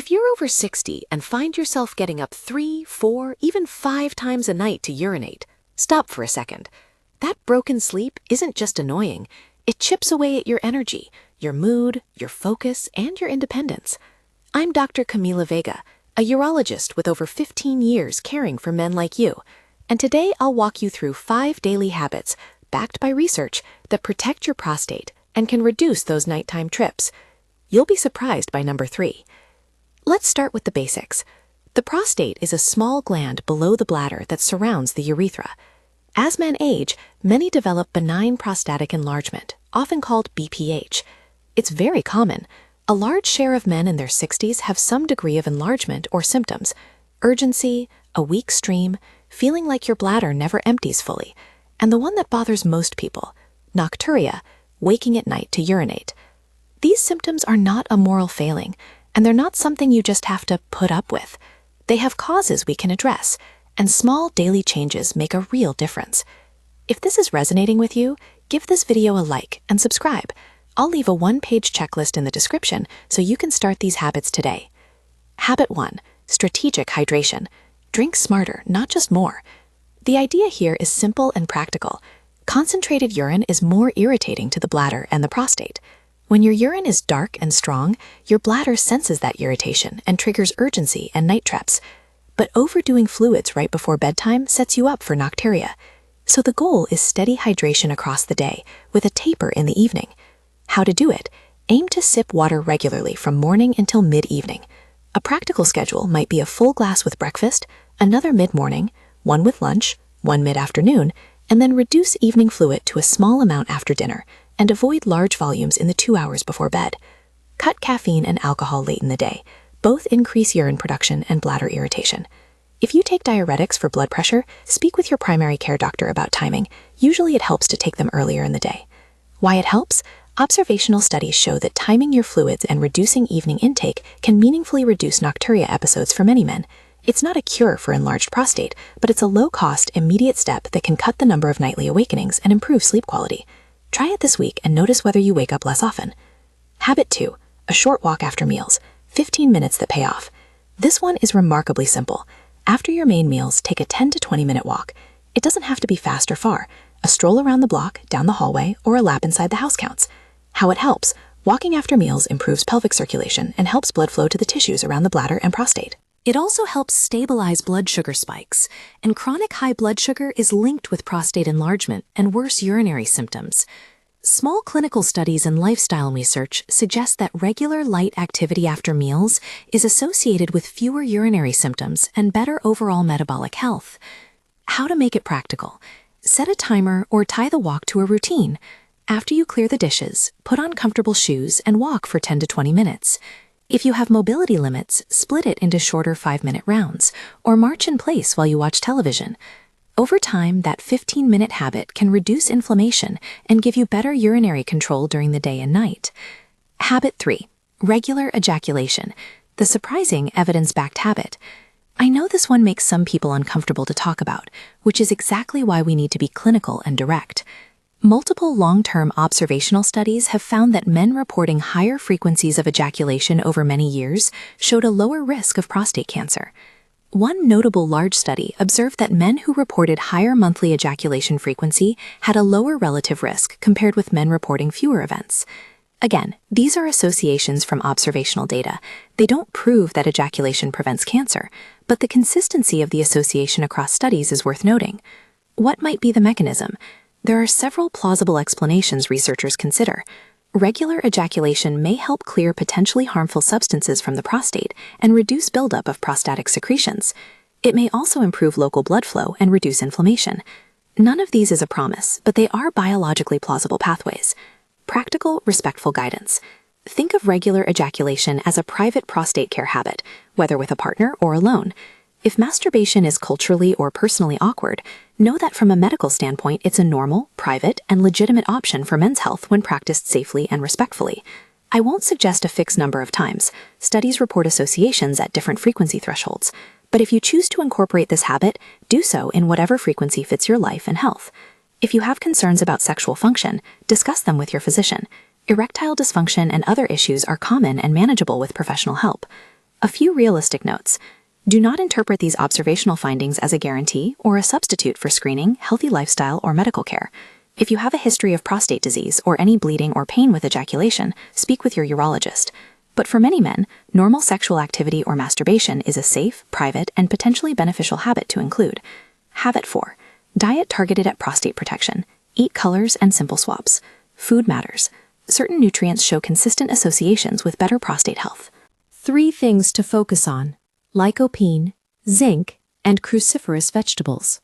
If you're over 60 and find yourself getting up 3, 4, even 5 times a night to urinate, stop for a second. That broken sleep isn't just annoying. It chips away at your energy, your mood, your focus, and your independence. I'm Dr. Camila Vega, a urologist with over 15 years caring for men like you. And today I'll walk you through 5 daily habits backed by research that protect your prostate and can reduce those nighttime trips. You'll be surprised by number 3. Let's start with the basics. The prostate is a small gland below the bladder that surrounds the urethra. As men age, many develop benign prostatic enlargement, often called BPH. It's very common. A large share of men in their 60s have some degree of enlargement or symptoms: urgency, a weak stream, feeling like your bladder never empties fully, and the one that bothers most people, nocturia, waking at night to urinate. These symptoms are not a moral failing, and they're not something you just have to put up with. They have causes we can address, and small daily changes make a real difference. If this is resonating with you, give this video a like and subscribe. I'll leave a one-page checklist in the description so you can start these habits today. Habit 1. Strategic hydration. Drink smarter, not just more. The idea here is simple and practical. Concentrated urine is more irritating to the bladder and the prostate. When your urine is dark and strong, your bladder senses that irritation and triggers urgency and night trips. But overdoing fluids right before bedtime sets you up for nocturia. So the goal is steady hydration across the day, with a taper in the evening. How to do it? Aim to sip water regularly from morning until mid-evening. A practical schedule might be a full glass with breakfast, another mid-morning, one with lunch, one mid-afternoon, and then reduce evening fluid to a small amount after dinner, and avoid large volumes in the 2 hours before bed. Cut caffeine and alcohol late in the day. Both increase urine production and bladder irritation. If you take diuretics for blood pressure, speak with your primary care doctor about timing. Usually it helps to take them earlier in the day. Why it helps? Observational studies show that timing your fluids and reducing evening intake can meaningfully reduce nocturia episodes for many men. It's not a cure for enlarged prostate, but it's a low-cost, immediate step that can cut the number of nightly awakenings and improve sleep quality. Try it this week and notice whether you wake up less often. Habit 2. A short walk after meals. 15 minutes that pay off. This one is remarkably simple. After your main meals, take a 10 to 20-minute walk. It doesn't have to be fast or far. A stroll around the block, down the hallway, or a lap inside the house counts. How it helps. Walking after meals improves pelvic circulation and helps blood flow to the tissues around the bladder and prostate. It also helps stabilize blood sugar spikes, and chronic high blood sugar is linked with prostate enlargement and worse urinary symptoms. Small clinical studies and lifestyle research suggest that regular light activity after meals is associated with fewer urinary symptoms and better overall metabolic health. How to make it practical. Set a timer or tie the walk to a routine. After you clear the dishes, put on comfortable shoes and walk for 10 to 20 minutes. If you have mobility limits, split it into shorter 5-minute rounds, or march in place while you watch television. Over time, that 15-minute habit can reduce inflammation and give you better urinary control during the day and night. Habit 3. Regular ejaculation. The surprising evidence-backed habit. I know this one makes some people uncomfortable to talk about, which is exactly why we need to be clinical and direct. Multiple long-term observational studies have found that men reporting higher frequencies of ejaculation over many years showed a lower risk of prostate cancer. One notable large study observed that men who reported higher monthly ejaculation frequency had a lower relative risk compared with men reporting fewer events. Again, these are associations from observational data. They don't prove that ejaculation prevents cancer, but the consistency of the association across studies is worth noting. What might be the mechanism? There are several plausible explanations researchers consider. Regular ejaculation may help clear potentially harmful substances from the prostate and reduce buildup of prostatic secretions. It may also improve local blood flow and reduce inflammation. None of these is a promise, but they are biologically plausible pathways. Practical, respectful guidance. Think of regular ejaculation as a private prostate care habit, whether with a partner or alone. If masturbation is culturally or personally awkward, know that from a medical standpoint, it's a normal, private, and legitimate option for men's health when practiced safely and respectfully. I won't suggest a fixed number of times. Studies report associations at different frequency thresholds. But if you choose to incorporate this habit, do so in whatever frequency fits your life and health. If you have concerns about sexual function, discuss them with your physician. Erectile dysfunction and other issues are common and manageable with professional help. A few realistic notes. Do not interpret these observational findings as a guarantee or a substitute for screening, healthy lifestyle, or medical care. If you have a history of prostate disease or any bleeding or pain with ejaculation, speak with your urologist. But for many men, normal sexual activity or masturbation is a safe, private, and potentially beneficial habit to include. Habit 4. Diet targeted at prostate protection. Eat colors and simple swaps. Food matters. Certain nutrients show consistent associations with better prostate health. 3 things to focus on: lycopene, zinc, and cruciferous vegetables.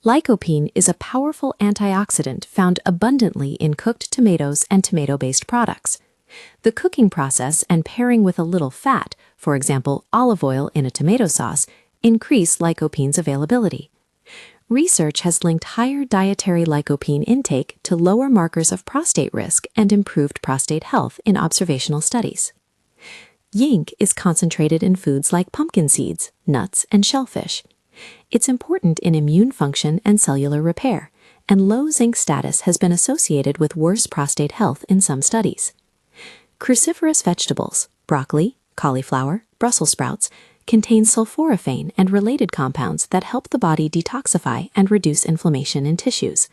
Lycopene is a powerful antioxidant found abundantly in cooked tomatoes and tomato-based products. The cooking process and pairing with a little fat, for example, olive oil in a tomato sauce, increase lycopene's availability. Research has linked higher dietary lycopene intake to lower markers of prostate risk and improved prostate health in observational studies. Zinc is concentrated in foods like pumpkin seeds, nuts, and shellfish. It's important in immune function and cellular repair, and low zinc status has been associated with worse prostate health in some studies. Cruciferous vegetables, broccoli, cauliflower, Brussels sprouts, contain sulforaphane and related compounds that help the body detoxify and reduce inflammation in tissues.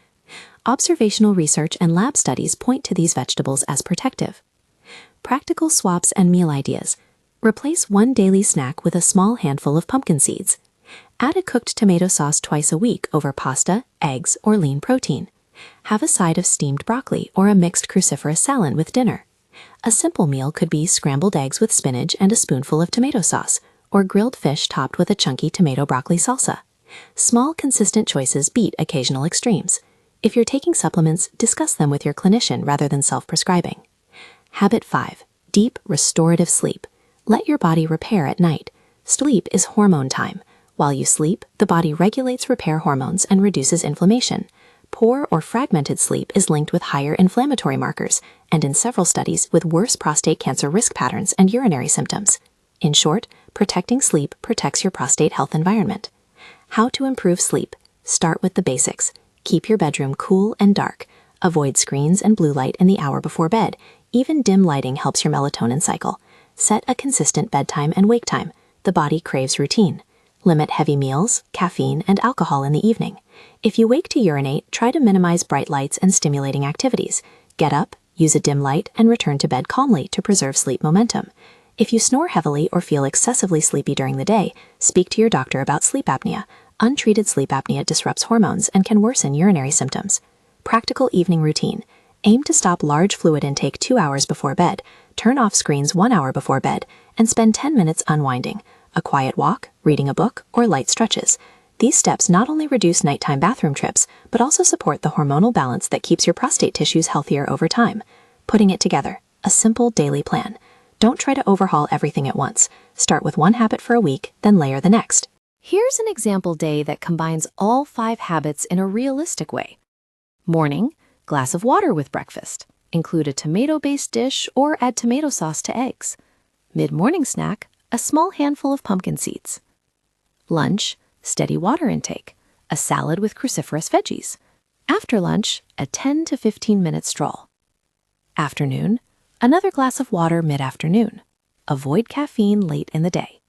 Observational research and lab studies point to these vegetables as protective. Practical swaps and meal ideas. Replace one daily snack with a small handful of pumpkin seeds. Add a cooked tomato sauce twice a week over pasta, eggs, or lean protein. Have a side of steamed broccoli or a mixed cruciferous salad with dinner. A simple meal could be scrambled eggs with spinach and a spoonful of tomato sauce, or grilled fish topped with a chunky tomato broccoli salsa. Small, consistent choices beat occasional extremes. If you're taking supplements, discuss them with your clinician rather than self-prescribing. Habit 5. Deep, restorative sleep. Let your body repair at night. Sleep is hormone time. While you sleep, the body regulates repair hormones and reduces inflammation. Poor or fragmented sleep is linked with higher inflammatory markers, and in several studies with worse prostate cancer risk patterns and urinary symptoms. In short, protecting sleep protects your prostate health environment. How to improve sleep? Start with the basics. Keep your bedroom cool and dark. Avoid screens and blue light in the hour before bed. Even dim lighting helps your melatonin cycle. Set a consistent bedtime and wake time. The body craves routine. Limit heavy meals, caffeine, and alcohol in the evening. If you wake to urinate, try to minimize bright lights and stimulating activities. Get up, use a dim light, and return to bed calmly to preserve sleep momentum. If you snore heavily or feel excessively sleepy during the day, speak to your doctor about sleep apnea. Untreated sleep apnea disrupts hormones and can worsen urinary symptoms. Practical evening routine. Aim to stop large fluid intake 2 hours before bed, turn off screens 1 hour before bed, and spend 10 minutes unwinding. A quiet walk, reading a book, or light stretches. These steps not only reduce nighttime bathroom trips, but also support the hormonal balance that keeps your prostate tissues healthier over time. Putting it together. A simple daily plan. Don't try to overhaul everything at once. Start with one habit for a week, then layer the next. Here's an example day that combines all 5 habits in a realistic way. Morning, glass of water with breakfast. Include a tomato-based dish or add tomato sauce to eggs. Mid-morning snack, a small handful of pumpkin seeds. Lunch, steady water intake, a salad with cruciferous veggies. After lunch, a 10 to 15-minute stroll. Afternoon, another glass of water mid-afternoon. Avoid caffeine late in the day.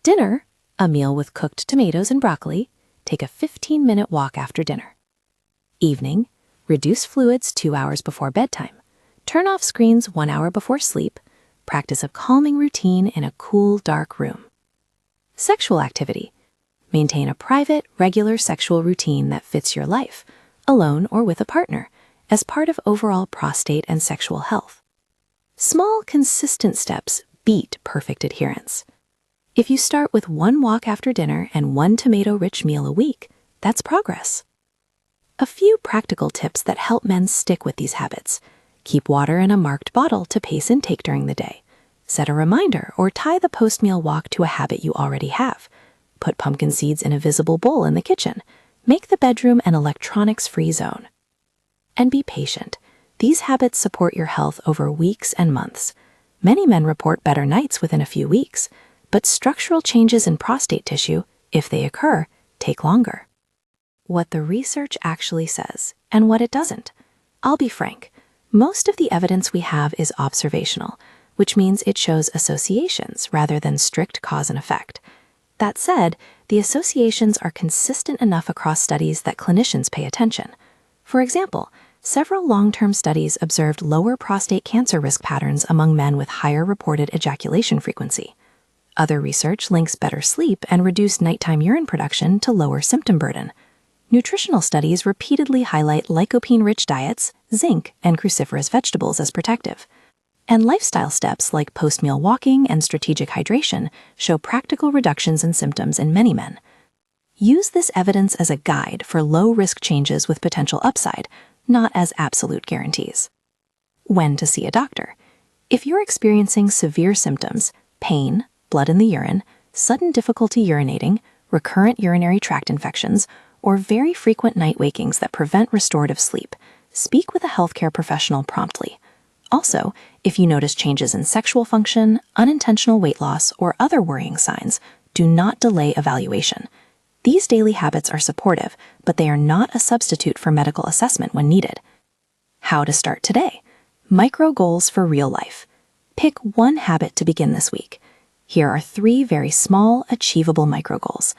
Dinner, a meal with cooked tomatoes and broccoli. Take a 15-minute walk after dinner. Evening, reduce fluids 2 hours before bedtime. Turn off screens 1 hour before sleep. Practice a calming routine in a cool, dark room. Sexual activity. Maintain a private, regular sexual routine that fits your life, alone or with a partner, as part of overall prostate and sexual health. Small, consistent steps beat perfect adherence. If you start with 1 walk after dinner and 1 tomato-rich meal a week, that's progress. A few practical tips that help men stick with these habits. Keep water in a marked bottle to pace intake during the day. Set a reminder or tie the post-meal walk to a habit you already have. Put pumpkin seeds in a visible bowl in the kitchen. Make the bedroom an electronics-free zone. And be patient. These habits support your health over weeks and months. Many men report better nights within a few weeks, but structural changes in prostate tissue, if they occur, take longer. What the research actually says and what it doesn't. I'll be frank. Most of the evidence we have is observational, which means it shows associations rather than strict cause and effect. That said, the associations are consistent enough across studies that clinicians pay attention. For example, several long-term studies observed lower prostate cancer risk patterns among men with higher reported ejaculation frequency. Other research links better sleep and reduced nighttime urine production to lower symptom burden. Nutritional studies repeatedly highlight lycopene-rich diets, zinc, and cruciferous vegetables as protective. And lifestyle steps like post-meal walking and strategic hydration show practical reductions in symptoms in many men. Use this evidence as a guide for low-risk changes with potential upside, not as absolute guarantees. When to see a doctor. If you're experiencing severe symptoms, pain, blood in the urine, sudden difficulty urinating, recurrent urinary tract infections, or very frequent night wakings that prevent restorative sleep, speak with a healthcare professional promptly. Also, if you notice changes in sexual function, unintentional weight loss, or other worrying signs, do not delay evaluation. These daily habits are supportive, but they are not a substitute for medical assessment when needed. How to start today. Micro goals for real life. Pick one habit to begin this week. Here are 3 very small, achievable micro goals.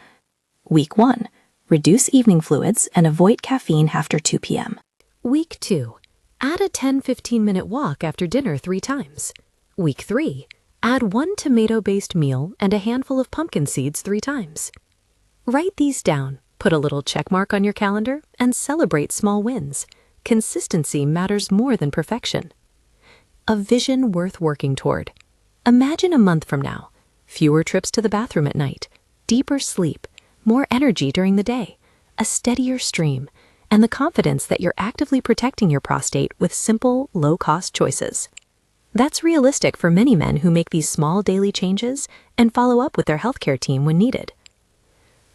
Week 1. Reduce evening fluids and avoid caffeine after 2 p.m. Week 2. Add a 10-15-minute walk after dinner 3 times. Week 3. Add 1 tomato-based meal and a handful of pumpkin seeds 3 times. Write these down, put a little check mark on your calendar, and celebrate small wins. Consistency matters more than perfection. A vision worth working toward. Imagine a month from now. Fewer trips to the bathroom at night, deeper sleep, more energy during the day, a steadier stream, and the confidence that you're actively protecting your prostate with simple, low-cost choices. That's realistic for many men who make these small daily changes and follow up with their healthcare team when needed.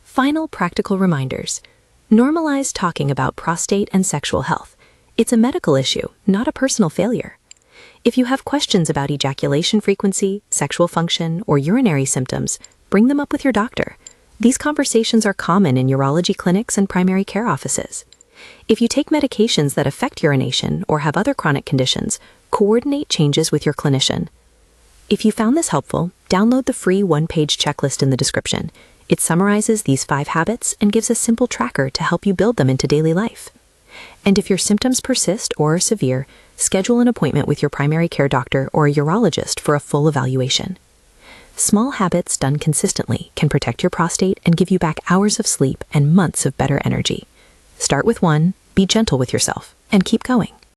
Final practical reminders. Normalize talking about prostate and sexual health. It's a medical issue, not a personal failure. If you have questions about ejaculation frequency, sexual function, or urinary symptoms, bring them up with your doctor. These conversations are common in urology clinics and primary care offices. If you take medications that affect urination or have other chronic conditions, coordinate changes with your clinician. If you found this helpful, download the free 1-page checklist in the description. It summarizes these 5 habits and gives a simple tracker to help you build them into daily life. And if your symptoms persist or are severe, schedule an appointment with your primary care doctor or a urologist for a full evaluation. Small habits done consistently can protect your prostate and give you back hours of sleep and months of better energy. Start with 1, be gentle with yourself, and keep going.